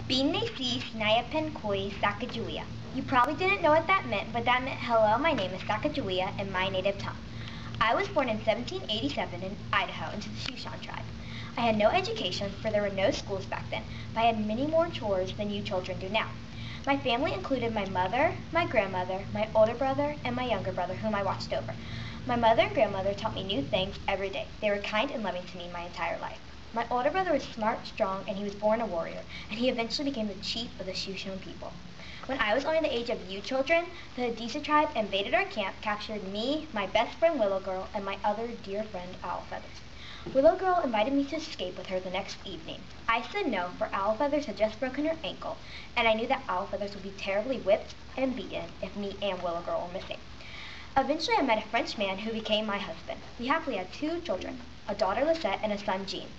Binesi Sinayapen Koi Sacajawea. You probably didn't know what that meant, but that meant hello, my name is Sacajawea in my native tongue. I was born in 1787 in Idaho into the Shoshone tribe. I had no education, for there were no schools back then, but I had many more chores than you children do now. My family included my mother, my grandmother, my older brother, and my younger brother, whom I watched over. My mother and grandmother taught me new things every day. They were kind and loving to me my entire life. My older brother was smart, strong, and he was born a warrior, and he eventually became the chief of the Shoshone people. When I was only the age of you children, the Hadisa tribe invaded our camp, captured me, my best friend Willow Girl, and my other dear friend Owl Feathers. Willow Girl invited me to escape with her the next evening. I said no, for Owl Feathers had just broken her ankle, and I knew that Owl Feathers would be terribly whipped and beaten if me and Willow Girl were missing. Eventually I met a French man who became my husband. We happily had 2 children, a daughter Lisette and a son Jean.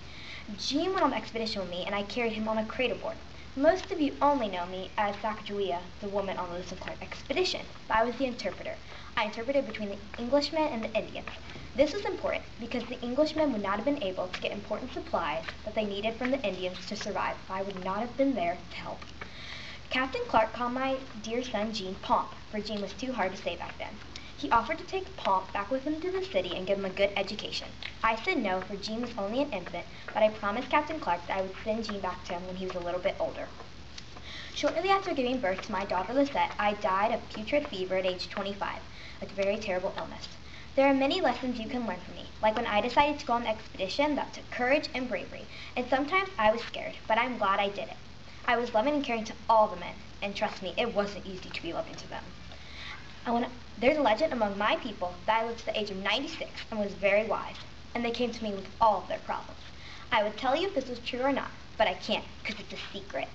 Jean went on the expedition with me, and I carried him on a cradle board. Most of you only know me as Sacajawea, the woman on the Lewis and Clark expedition, but I was the interpreter. I interpreted between the Englishmen and the Indians. This was important because the Englishmen would not have been able to get important supplies that they needed from the Indians to survive, so I would not have been there to help. Captain Clark called my dear son Jean Pomp, for Jean was too hard to say back then. He offered to take Pomp back with him to the city and give him a good education. I said no, for Jean was only an infant, but I promised Captain Clark that I would send Jean back to him when he was a little bit older. Shortly after giving birth to my daughter Lisette, I died of putrid fever at age 25, a very terrible illness. There are many lessons you can learn from me, like when I decided to go on the expedition that took courage and bravery, and sometimes I was scared, but I'm glad I did it. I was loving and caring to all the men, and trust me, it wasn't easy to be loving to them. There's a legend among my people that I lived to the age of 96 and was very wise, and they came to me with all of their problems. I would tell you if this was true or not, but I can't because it's a secret.